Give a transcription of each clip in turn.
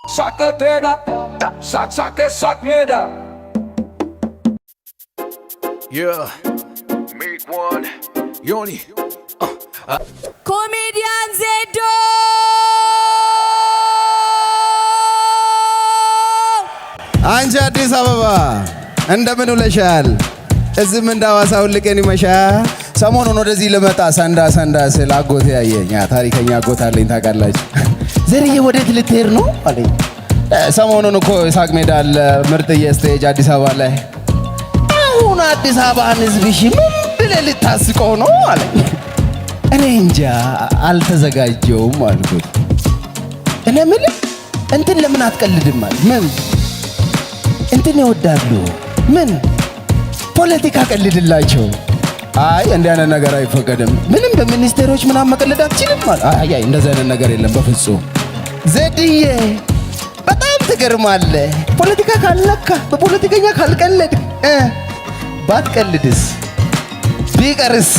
Sakatera, sakmeda. Yeah, make one. Yoni. Comedian Zedo. አንቺ አዲስ አበባ እንደምን ውለሻል? እዚህም እንዳዋሳው ልቀን ይመሻ። ሰሞኑን ወደዚህ ልመጣ ሰንዳ ስል አጎቴ ያየኝ ታሪከኛ አጎት አለኝ ታውቃላችሁ። ዘርዬ ወዴት ልትሄድ ነው አለኝ። ሰሞኑን እኮ ሳቅ ሜዳ አለ ምርጥዬ ስቴጅ አዲስ አበባ ላይ። አሁን አዲስ አበባን ህዝብሽ ምን ብለህ ልታስቀው ነው አለኝ። እኔ እንጃ አልተዘጋጀውም አልኩት። እኔ ምን እንትን ለምን አትቀልድም አለ። ምን እንትን ይወዳሉ ምን ፖለቲካ ቀልድላቸው። አይ እንዲህ አይነት ነገር አይፈቀድም። ምንም በሚኒስቴሮች ምናምን መቀለድ አትችልም ማለት። አይ እንደዚህ አይነት ነገር የለም በፍጹም። ዘድዬ በጣም ትገርማለህ። ፖለቲካ ካልነካ በፖለቲከኛ ካልቀለድ ባትቀልድስ ቢቀርስ?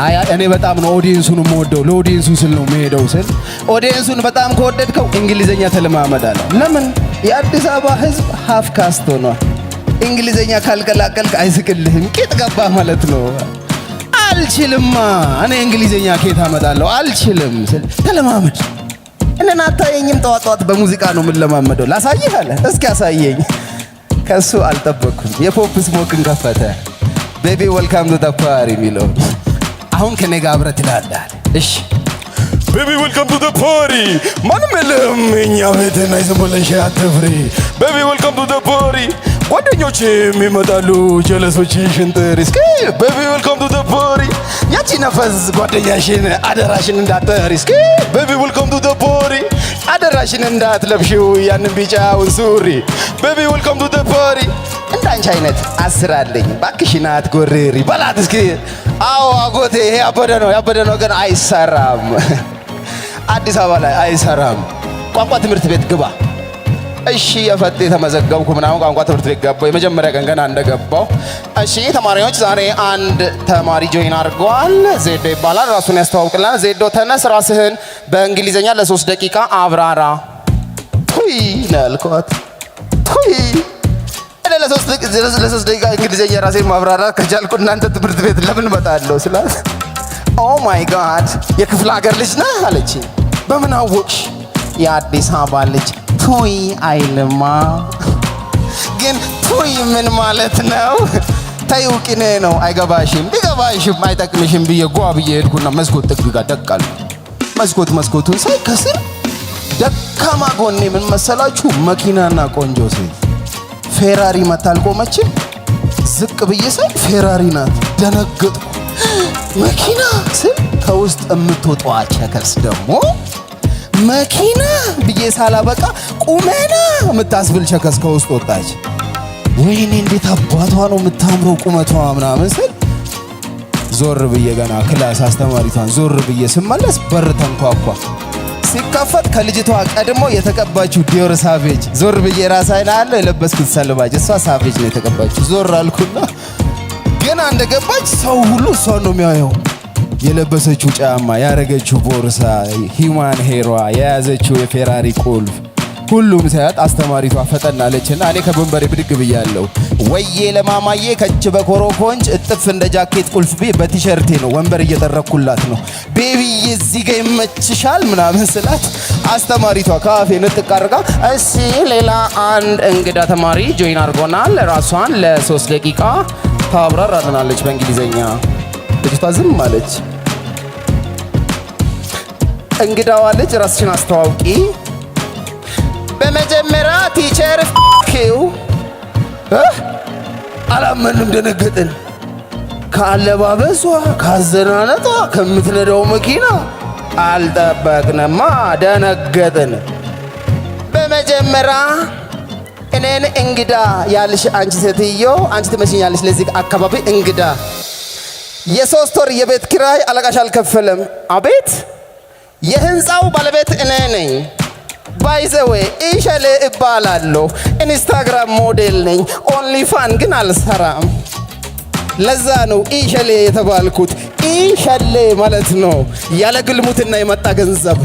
አይ እኔ በጣም ነው ኦዲየንሱን የምወደው። ለኦዲየንሱ ስል ነው የምሄደው ስል ኦዲየንሱን በጣም ከወደድከው እንግሊዘኛ ተለማመዳለህ። ለምን የአዲስ አበባ ህዝብ ሀፍ ካስት ሆኗል። እንግሊዘኛ ካልቀላቀልክ አይስቅልህም። ቂጥ ገባህ ማለት ነው። አልችልማ እኔ እንግሊዘኛ ኬት አመጣለሁ አልችልም ስል ተለማመድ። እኔን አታየኝም? ጠዋት በሙዚቃ ነው የምንለማመደው። ላሳይህ አለ። እስኪ አሳየኝ። ከሱ አልጠበቅኩም። የፖፕ ስሞክን ከፈተ። ቤቢ ዌልካም ቱ ዘ ፓሪ የሚለው አሁን ከኔ ጋር አብረህ ትላለህ። እሺ Baby, welcome to the party. ማንም የለም እኛ ቤት ናይ ዝም ብለሽ አትፍሪ። Baby, welcome to the party. ጓደኞቼ የሚመጣሉ ጀለሶችሽን ጥሪ እስኪ። Baby, welcome to the party. ያቺ ነፈስ ጓደኛሽን አደራሽን እንዳትጠሪ እስኪ። Baby, welcome to the party. አደራሽን እንዳትለብሺው ያንን ቢጫውን ሱሪ። Baby, welcome to the party. እንዳንቺ አይነት አስራለኝ ባክሽና አትጎርሪ በላት እስኪ። አዎ አጎቴ ይሄ ያበደ ነው ግን አይሰራም። አዲስ አበባ ላይ አይሰራም። ቋንቋ ትምህርት ቤት ግባ። እሺ የፈጤ ተመዘገብኩ ምናምን ቋንቋ ትምህርት ቤት ገባሁ። የመጀመሪያ ቀን ገና እንደገባሁ እሺ ተማሪዎች ዛሬ አንድ ተማሪ ጆይን አድርገዋል። ዜዶ ይባላል። ራሱን ያስተዋውቅልናል። ዜዶ ተነስ ራስህን በእንግሊዘኛ ለ3 ደቂቃ አብራራ። ቱይ ነው ያልኳት። ቱይ እኔ ለ3 ደቂቃ እንግሊዘኛ ራሴን ማብራራት ከቻልኩ እናንተ ትምህርት ቤት ለምን እመጣለሁ ስላት ኦ ማይ ጋድ የክፍለ ሀገር ልጅ ነህ አለች። በምን አወቅሽ? የአዲስ አበባ ልጅ ቱይ አይልማ። ግን ቱይ ምን ማለት ነው? ተይው ቅኔ ነው አይገባሽም። ቢገባሽም አይጠቅምሽም ብዬ ጓ ብዬ ሄድኩና መስኮት ጥግ ጋር ደቃል። መስኮቱን ሳይ ከስር ደካማ ጎኔ ምን መሰላችሁ? መኪናና ቆንጆ ሴት ፌራሪ መታል ቆመችም። ዝቅ ብዬ ሳይ ፌራሪ ናት። ደነገጥኩ። መኪና ስል ከውስጥ የምትወጣዋ ቸከስ ደግሞ መኪና ብዬ ሳላበቃ ቁመና የምታስብል ቸከስ ከውስጥ ወጣች። ወይኔ እንዴት አባቷ ነው የምታምረው ቁመቷ ምናምን ስል ዞር ብዬ ገና ክላስ አስተማሪቷን ዞር ብዬ ስመለስ በር ተንኳኳ። ሲከፈት ከልጅቷ ቀድሞ የተቀባችው ዲዮር ሳቬጅ። ዞር ብዬ ራሳይና አለ የለበስኩት ሰልባጅ እሷ ሳቬጅ ነው የተቀባችው። ዞር አልኩና ገና እንደገባች ሰው ሁሉ እሷ ነው የሚያየው። የለበሰችው ጫማ፣ ያረገችው ቦርሳ፣ ሂማን ሄሯ፣ የያዘችው የፌራሪ ቁልፍ ሁሉም ሳያት አስተማሪቷ ፈጠን አለችና እኔ ከወንበሬ ብድግ ብያለሁ። ወዬ ለማማዬ ከች በኮሮኮንች እጥፍ እንደ ጃኬት ቁልፍ በቲሸርቴ ነው ወንበር እየጠረኩላት ነው። ቤቢዬ እዚህ ጋር ይመችሻል ምናምን ስላት አስተማሪቷ ካፌ ንጥቅ አድርጋ እሺ ሌላ አንድ እንግዳ ተማሪ ጆይን አድርጎናል ራሷን ለ3 ደቂቃ ታብራራልናለች በእንግሊዘኛ። ልጅቷ ዝም አለች። እንግዳዋ ልጅ ራስሽን አስተዋውቂ። በመጀመሪያ ቲቸር ኪው አላመንም፣ ደነገጥን። ከአለባበሷ ካዘናነጧ ከምትነዳው መኪና አልጠበቅንማ፣ ደነገጥን። በመጀመሪያ እኔን እንግዳ ያልሽ አንቺ ሴትዮ አንቺ ትመስኛለሽ ለዚህ አካባቢ እንግዳ። የ3 ወር የቤት ኪራይ አለቃሽ አልከፈለም። አቤት። የህንፃው ባለቤት እኔ ነኝ። ባይዘዌ ኢሸሌ እባላለሁ። ኢንስታግራም ሞዴል ነኝ። ኦንሊ ፋን ግን አልሰራም። ለዛ ነው ኢሸሌ የተባልኩት። ኢሸሌ ማለት ነው ያለ ግልሙትና የመጣ ገንዘብ።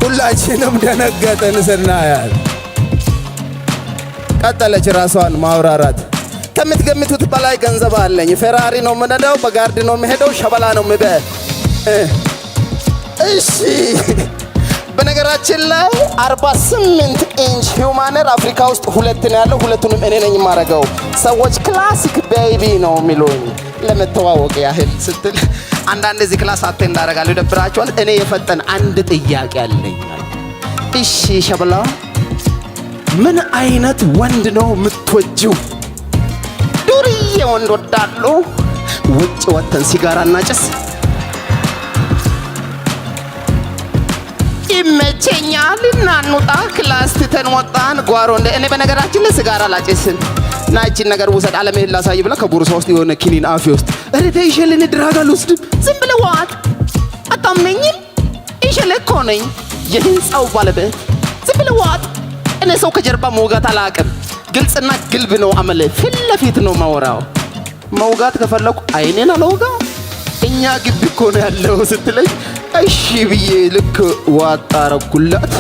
ሁላችንም ደነገጥን ስናያት። ቀጠለች ራሷን ማውራራት። ከምትገምቱት በላይ ገንዘብ አለኝ፣ ፌራሪ ነው የምነዳው፣ በጋርድ ነው የምሄደው፣ ሸበላ ነው ምበ። እሺ በነገራችን ላይ 48 ኢንች ሂውማነር አፍሪካ ውስጥ 2 ነው ያለው፣ ሁለቱንም እኔ ነኝ የማረገው። ሰዎች ክላሲክ ቤቢ ነው የሚሉኝ ለመተዋወቅ ያህል ስትል አንዳንድ እዚህ ክላስ አቴ እንዳረጋለሁ ይደብራቸዋል። እኔ የፈጠን አንድ ጥያቄ አለኝ። እሺ ሸበላ ምን አይነት ወንድ ነው የምትወጂው? ዱርዬ ወንድ ወዳለሁ። ውጭ ወተን ሲጋራ እናጭስ ይመቸኛል። እናንውጣ ክላስ ትተን ወጣን ጓሮ እንደ እኔ በነገራችን ላይ ሲጋራ ላጭስን ና እቺን ነገር ውሰድ አለመሄድ ላሳይ ብላ ከቦርሳ ውስጥ የሆነ ኪኒን አፌ ውስጥ እሬ ይሸልን ድራጋ ልውስድ። ዝም ብለህ ዋጥ አታምነኝም? ይሸል እኮ ነኝ የህንፃው ባለቤት። ዝም ብለህ ዋጥ። እኔ ሰው ከጀርባ መውጋት አላቅም። ግልጽና ግልብ ነው አመለ። ፊት ለፊት ነው ማወራው። መውጋት ከፈለኩ አይኔን አልወጋ እኛ ግቢ እኮ ነው ያለው ስትለኝ እሺ ብዬ ልክ ዋጣ አረኩላት።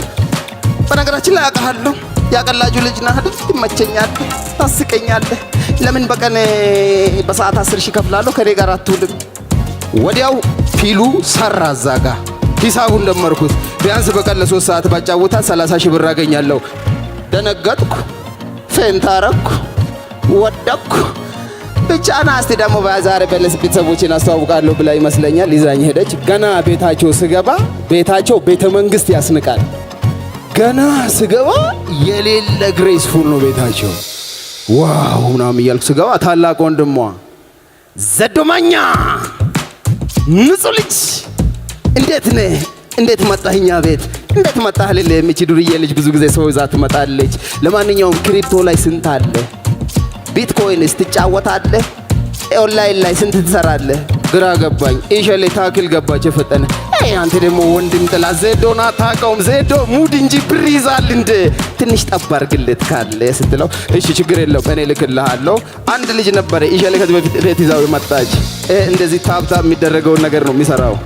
በነገራችን ላይ አውቃለሁ ያቀላጁ ልጅ ነህ አይደል? ትመቸኛለህ፣ ታስቀኛለህ። ለምን በቀን በሰዓት 10 ሺህ ከፍላለሁ ከኔ ጋር አትውልም? ወዲያው ፊሉ ሰራ ዛጋ ሂሳቡን ደመርኩት። ቢያንስ በቀን ለ3 ሰዓት ባጫውታ 30 ሺህ ብር አገኛለሁ። ደነገጥኩ፣ ፌንታረኩ፣ ወደቅኩ። ብቻ ና እስቲ ደግሞ በዛሬ በለስ ቤተሰቦችን አስተዋውቃለሁ ብላ ይመስለኛል ይዛኝ ሄደች። ገና ቤታቸው ስገባ ቤታቸው ቤተ መንግስት ያስንቃል። ገና ስገባ የሌለ ግሬስፉል ነው ቤታቸው። ዋው ምናምን እያልኩ ስገባ ታላቅ ወንድሟ ዘዶማኛ ንጹህ ልጅ እንዴት ነህ? እንዴት መጣህ? እኛ ቤት እንዴት መጣህ? ልል የሚች ዱርዬ ልጅ ብዙ ጊዜ ሰው ይዛ ትመጣለች። ለማንኛውም ክሪፕቶ ላይ ስንት አለ? ቢትኮይንስ ትጫወታለህ? ኦንላይን ላይ ስንት ትሰራለህ? ግራ ገባኝ። ኢሸሌ ታክል ገባች የፈጠነ። አንተ ደግሞ ወንድም ጥላ ዜዶና ታውቀውም ዜዶ ሙድ እንጂ ብር ይዛል እንደ ትንሽ ጠባር ግለት ካለ ስትለው እሺ ችግር የለው እኔ ልክልሃለሁ። አንድ ልጅ ነበረ ኢሸሌ ከዚህ በፊት ቤት ይዛው መጣች። እንደዚህ ታብታ የሚደረገውን ነገር ነው የሚሰራው።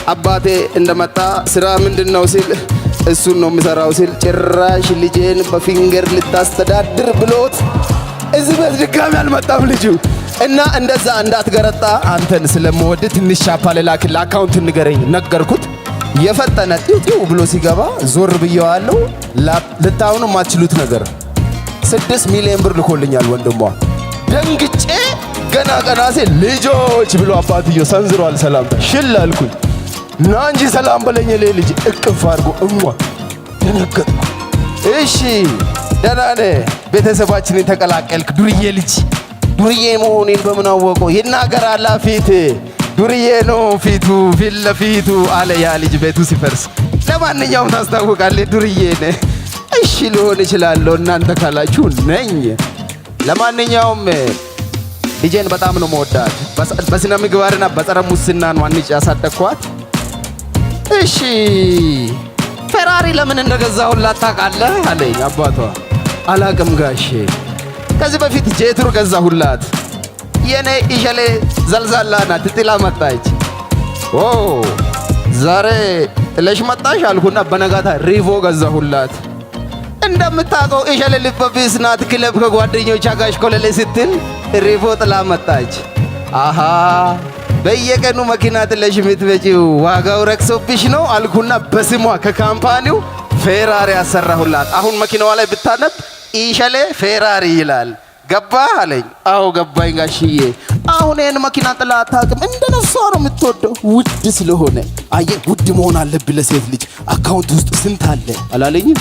አባቴ እንደመጣ ስራ ምንድነው ሲል እሱን ነው የሚሰራው ሲል ጭራሽ ልጄን በፊንገር ልታስተዳድር ብሎት እዚህ ቤት ድጋሚ አልመጣም ልጁ። እና እንደዛ እንዳትገረጣ አንተን ስለምወድ ትንሽ ሻፓ ለላክል አካውንት ንገረኝ ነገርኩት። የፈጠነ ጢው ብሎ ሲገባ ዞር ብየዋለሁ። ልታውኑ ማትችሉት ነገር 6 ሚሊዮን ብር ልኮልኛል ወንድሟ። ደንግጬ ገና ቀና ሲል ልጆች ብሎ አባትዮ ሰንዝሯል ሰላምታ። ሽል አልኩኝ። ና እንጂ ሰላም በለኝ ልጅ እቅፍ አድርጎ እሟ። ደነገጥኩ። እሺ ደህና ነህ? ቤተሰባችንን ተቀላቀልክ? ዱርዬ ልጅ ዱርዬ መሆኔን በምን አወቀው? ይናገራል ፊት ዱርዬ ነው ፊቱ ፊት ለፊቱ አለ ያ ልጅ ቤቱ ሲፈርስ። ለማንኛውም ታስታውቃለህ ዱርዬ ነህ። እሺ ሊሆን እችላለሁ እናንተ ካላችሁ ነኝ። ለማንኛውም ልጄን በጣም ነው መወዳት። በስነ ምግባርና በጸረ ሙስና ነው አንጭ ያሳደግኳት። እሺ ፌራሪ ለምን እንደገዛሁላት ታውቃለህ አለኝ አባቷ። አላቅም ጋሼ፣ ከዚህ በፊት ጄቱር ገዛሁላት። የኔ ኢሸሌ ዘልዛላ ናት ጥላ መጣች። ኦ ዛሬ ጥለሽ መጣሽ አልኩና በነጋታ ሪቮ ገዛሁላት። እንደምታውቀው ኢሸሌ ልበቢስ ናት። ክለብ ከጓደኞቿ ጋር ኮለሌ ስትል ሪቮ ጥላ መጣች። አሃ በየቀኑ መኪና ጥለሽ የምትመጪው ዋጋው ረክሶብሽ ነው አልኩና በስሟ ከካምፓኒው ፌራሪ አሰራሁላት። አሁን መኪናዋ ላይ ብታነብ ኢሸሌ ፌራሪ ይላል። ገባ አለኝ። አዎ ገባኝ ጋሽዬ። አሁን ይህን መኪና ጥላ አታውቅም። እንደነሷ ነው የምትወደው ውድ ስለሆነ። አየህ ውድ መሆን አለብህ ለሴት ልጅ። አካውንት ውስጥ ስንት አለ አላለኝም?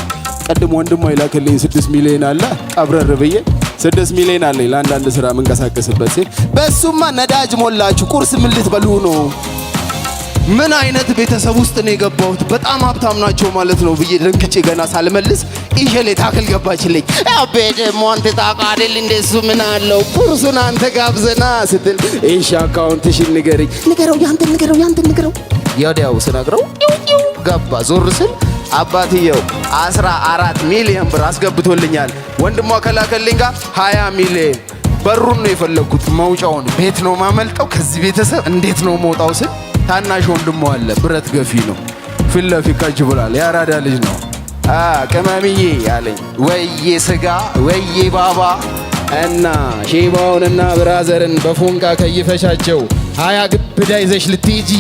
ቀድሞ ወንድሟ ይላከልኝ 6 ሚሊዮን አለ። ቀብረር ብዬ 6 ሚሊዮን አለኝ ለአንዳንድ ስራ መንቀሳቀስበት ሲል በሱማ ነዳጅ ሞላችሁ ቁርስ ምን ልትበሉ ነው? ምን አይነት ቤተሰብ ውስጥ ነው የገባሁት? በጣም ሀብታም ናቸው ማለት ነው ብዬ ደንግጬ ገና ሳልመልስ ኢሸሌ ታክል ገባችልኝ። አቤ ደግሞ አንተ ታውቃለህ እንደሱ ምን አለው ቁርሱን አንተ ጋብዘና ስትል እሺ አካውንትሽን ንገረኝ። ንገረው ያንተን ንገረው። ያው ስነግረው ገባ። ዞር ስል አባትየው 14 ሚሊዮን ብር አስገብቶልኛል። ወንድሟ ከላከልኝ ጋር 20 ሚሊዮን። በሩን ነው የፈለኩት መውጫውን። ቤት ነው ማመልጠው ከዚህ ቤተሰብ እንዴት ነው መውጣው ስል ታናሽ ወንድሟ አለ ብረት ገፊ ነው። ፊት ለፊት ከች ብሏል። ያራዳ ልጅ ነው። ቅመምዬ አለኝ ወዬ ስጋ ወዬ ባባ እና ሼባውንና ብራዘርን በፎንቃ ከይፈሻቸው 20 ግብዳ ይዘሽ ልትሄጂ።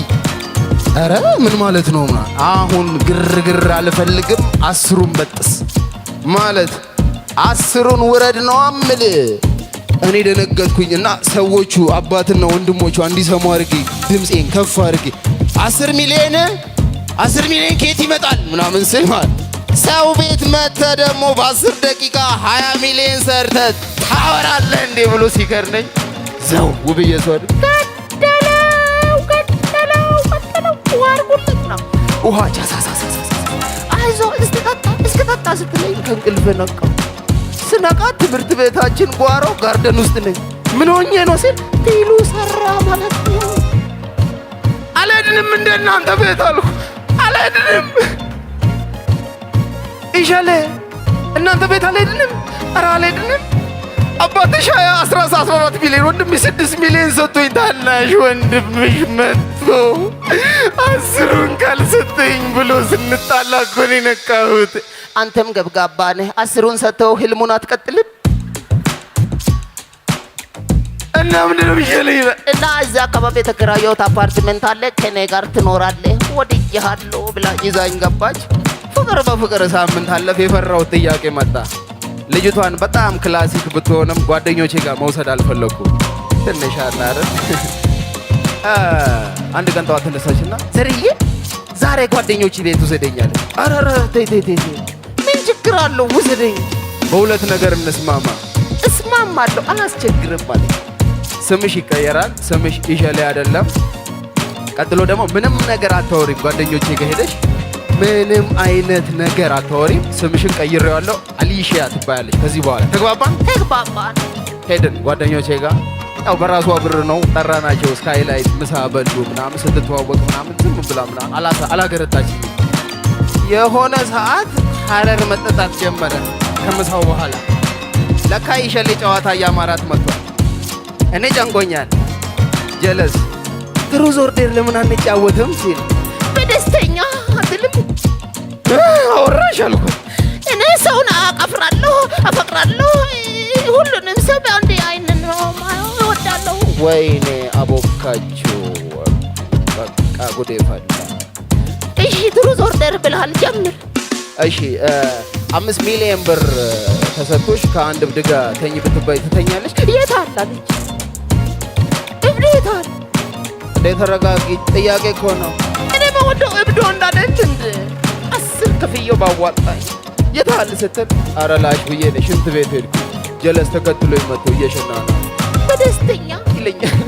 ኧረ ምን ማለት ነው? አሁን ግርግር አልፈልግም 10ሩን በጥስ ማለት 10ሩን ውረድ ነው አምል። እኔ ደነገጥኩኝና ሰዎቹ አባትና ወንድሞቹ እንዲሰሙ አድርጌ ድምፄን ከፍ አድርጌ 10 ሚሊዮን ከየት ይመጣል ምናምን ስል ማለት ሰው ቤት መተ ደግሞ በ10 ደቂቃ 20 ሚሊዮን ሰርተ ታወራለህ እንዴ ብሎ ሲከርነኝ ዘው ውብዬ ሰው ገደለው ዋርጉልኝ ነው ውሃ ቻሳሳሳ አይዞ እስከጠጣ ስትለኝ ከእንቅልፍ ነቃው። ስነቃ ትምህርት ቤታችን ጓሮ ጋርደን ውስጥ ነኝ። ምን ሆኜ ነው ስል ፒሉ ሰራ ማለት ነው። አልሄድንም እንደናንተ ቤት አልኩ። አልሄድንም ይሻለ እናንተ ቤት አልሄድንም። ኧረ አልሄድንም። አባትሽ 14 ሚሊዮን ወንድምሽ 6 ሚሊዮን ሰጥቶኝ ታናሽ ወንድምሽ መጥቶ 10ሩን ካልሰጠኝ ብሎ ስንጣላ እኮ ነው የነቃሁት። አንተም ገብጋባ ነህ። 10ሩን ሰጥተው ህልሙን አትቀጥልም እና ምንድን ነው የሚሻለኝ? እና እዚያ አካባቢ የተከራየሁት አፓርትመንት አለ ከኔ ጋር ትኖራለህ ወድጄሃለሁ ብላ ይዛኝ ገባች። ፍቅር በፍቅር ሳምንት አለፈ። የፈራሁት ጥያቄ መጣ። ልጅቷን በጣም ክላሲክ ብትሆንም ጓደኞቼ ጋር መውሰድ አልፈለኩም። ትንሽ አለ አይደል? አንድ ቀን ጠዋት ተነሳችና ዘርዬ ዛሬ ጓደኞቼ ቤት ውሰደኛል። አረረ ተይ ምን ችግር አለው ውሰደኝ። በሁለት ነገር እንስማማ። እስማማለሁ አላስቸግርም ማለት ስምሽ ይቀየራል። ስምሽ ኢሸሌ አይደለም። ቀጥሎ ደግሞ ምንም ነገር አታወሪም። ጓደኞቼ ጋር ሄደሽ ምንም አይነት ነገር አታወሪም። ስምሽን ቀይሬዋለሁ አሊሺያ ትባያለሽ ከዚህ በኋላ። ተግባባን። ሄድን ጓደኞቼ ጋር ያው በራሷ ብር ነው ጠራናቸው። ስካይላይት ምሳ በሉ ምናምን ስትተዋወቅ ምናምን ዝም ብላ ምናምን አላገረጣችም። የሆነ ሰዓት ሀረር መጠጣት ጀመረ። ከምሳው በኋላ ለካ ኢሸሌ ጨዋታ እያማራት መጥቷል። እኔ ጨንቆኛል። ጀለስ ትሩዝ ኦርደር ለምን አንጫወትም ሲል በደስተኛ አትልም አወራሽ አልኩት። እኔ ሰውን አፈቅራለሁ ሁሉንም ሰው በአንድ አይን ነው እወዳለሁ። ወይኔ አቦካችሁ በቃ ጉዴ ፈላ። እሺ ትሩዝ ኦርደር ብለሃል ጀምር። እሺ 5 ሚሊዮን ብር ተሰጥቶሽ ከአንድ እብድ ጋር ተኝ ብትባይ ትተኛለሽ? የት አላለች እብድ የት አለ? ተረጋጊ። ጥያቄ እኮ ነው። እኔ በወደው እብዶ እንዳለች እንደ 10 ክፍያው ባዋጣኝ የት አለ ስትል ኧረ ላሽ ብዬ ነው ሽንት ቤት ሄድኩ። ጀለስ ተከትሎ መጥቶ እየሸና ነው በደስተኛ ይለኛል።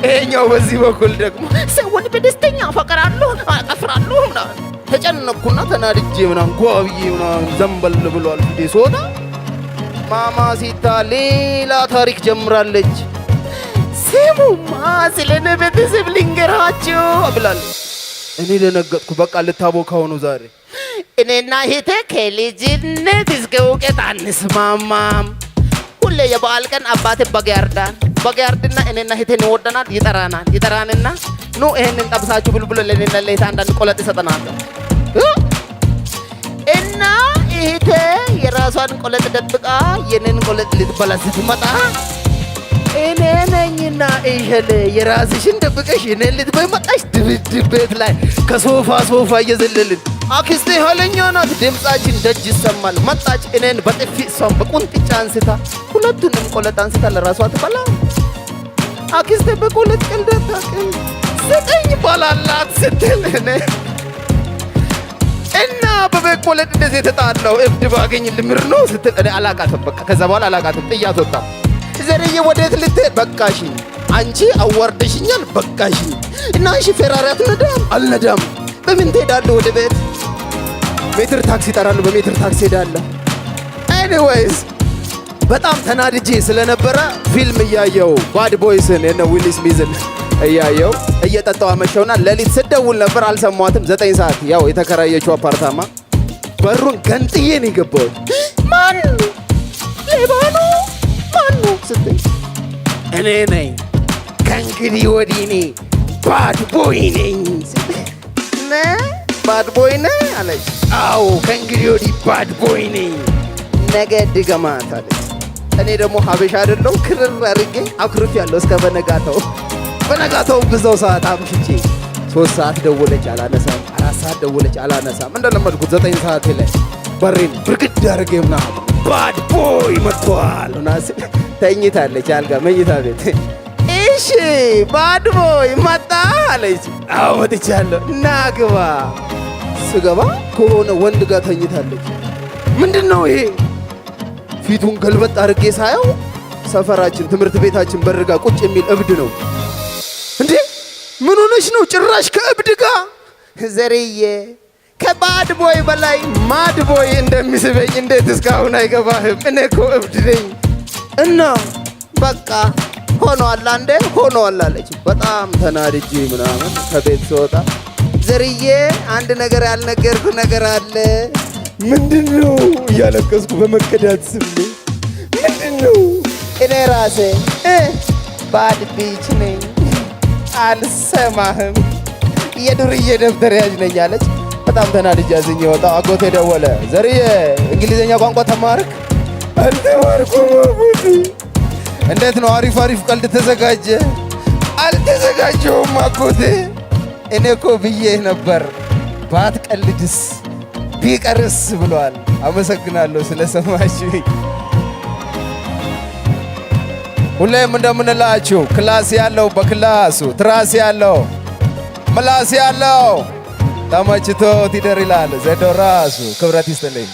ይሄኛው በዚህ በኩል ደግሞ ሰውን በደስተኛ አፈቅራለሁ አቀፍራለሁ ምናምን ተጨነቅኩና ተናድጄ ምናምን ጓብዬ ምናምን ዘንበል ብሏል። ሶታ ማማ ሲታ ሌላ ታሪክ ጀምራለች። ስሙማ ስለኔ ቤተሰብ ልንገራችሁ ብላለች። እኔ ደነገጥኩ። በቃ ልታቦካው ነው ዛሬ። እኔና እህቴ ከልጅነት እስከ እውቀት አንስማማም። ሁሌ የበዓል ቀን አባቴ በግ ያርድና እኔና እህቴን ይወደናል። ይጠራንና ኑ ይሄንን ጠብሳችሁ ብሉ ብሎ ለኔና ለእህቴ አንዳንድ ቆለጥ ይሰጠናል። እና እህቴ የራሷን ቆለጥ ደብቃ የኔን ቆለጥ ልትበላ ስትመጣ እኔ ነኝና ኢሸሌ የራስሽን ደብቀሽ እኔን ልትበይ መጣሽ። ድብድብ ቤት ላይ ከሶፋ እየዘለልን አክስቴ ኋለኛ ናት። ድምፃችን ደጅ ይሰማል። መጣች እኔን በጥፊ እሷን በቁንጥጫ አንስታ ሁለቱንም ቆለጥ አንስታ ለራሷ ትበላ። አክስቴ በቆለጥ ቀልድ አታውቅም። ዘጠኝ ባላላት ስትል እኔ እና በበግ ቆለጥ እንደዚህ የተጣላው እብድ ባገኝ ልምር ነው ስትል እኔ አላቃትም። በቃ ከዛ በኋላ አላቃትም። ጥያት ወጣ። ዘርዬ ወዴት ልትሄድ? በቃሽኝ። አንቺ አዋርደሽኛል። በቃሽኝ። እና እሺ ፌራሪ አትነዳም? አልነዳም። በምን ትሄዳለህ? ወደ ቤት ሜትር ታክሲ እጠራለሁ። በሜትር ታክሲ ሄዳለሁ። ኤኒዌይስ በጣም ተናድጄ ስለነበረ ፊልም እያየው ባድ ቦይስን የነ ዊል ስሚዝን እያየው እየጠጣው አመሸውና ሌሊት ስደውል ነበር። አልሰማትም። 9 ሰዓት ያው የተከራየችው አፓርታማ በሩን ገንጥዬ ነው የገባሁት። ማን ሌባ ነው ማን ነው ስትይ እኔ ነኝ። ከእንግዲህ ወዲህ እኔ ባድ ቦይ ነኝ። ባድ ቦይ ነህ አለች። አዎ ከእንግዲህ ወዲህ ባድ ቦይ ነኝ፣ ነገ ድገማት አለች። እኔ ደግሞ ሀበሻ አይደለሁ ክርር አድርጌ አኩርፍ ያለው እስከ በነጋታው ብዛው ሰዓት አምሽቼ 3 ሰዓት ደወለች አላነሳም፣ 4 ሰዓት ደወለች አላነሳም። እንደለመድኩት 9 ሰዓት ላይ በሬን ብርግድ አድርጌ ምናምን ባድ ቦይ መጥቷል ምናምን ተኝታለች አልጋ መኝታ ቤት። እሺ ባድ ቦይ መጣ አለች። አዎ መጥቻለሁ ና ግባ። ስገባ ከሆነ ወንድ ጋር ተኝታለች። ምንድነው ይሄ? ፊቱን ገልበጥ አድርጌ ሳየው ሰፈራችን ትምህርት ቤታችን በርጋ ቁጭ የሚል እብድ ነው። እንዴ ምን ሆነሽ ነው? ጭራሽ ከእብድ ጋር ዘርዬ ከባድ ቦይ በላይ ማድ ቦይ እንደሚስበኝ እንዴት እስካሁን አይገባህም? እኔ እኮ እብድ ነኝ እና በቃ ሆኗል አንዴ ሆኗል አለች። በጣም ተናድጄ ምናምን ከቤት ስወጣ ዘርዬ አንድ ነገር ያልነገርኩ ነገር አለ። ምንድነው? እያለቀስኩ በመከዳት ስሜት ምንድነው? እኔ ራሴ ባድ ቢች ነኝ አልሰማህም፣ የዱርዬ ደብተር ያዥ ነኝ አለች። በጣም ተናድጄ አዝኜ ወጣሁ። አጎቴ ደወለ። ዘርዬ እንግሊዘኛ ቋንቋ ተማርክ? አልተማርኩም አጎቴ። እንዴት ነው? አሪፍ ቀልድ ተዘጋጀ? አልተዘጋጀሁም አጎቴ። እኔ እኮ ብዬህ ነበር ባትቀልድስ ቢቀርስ ብሏል። አመሰግናለሁ ስለሰማችሁኝ። ሁሌም እንደምንላችሁ ክላስ ያለው በክላሱ ትራስ ያለው ምላስ ያለው ተመችቶት ይደር ይላል ዘዶ ራሱ። ክብረት ይስጥልኝ።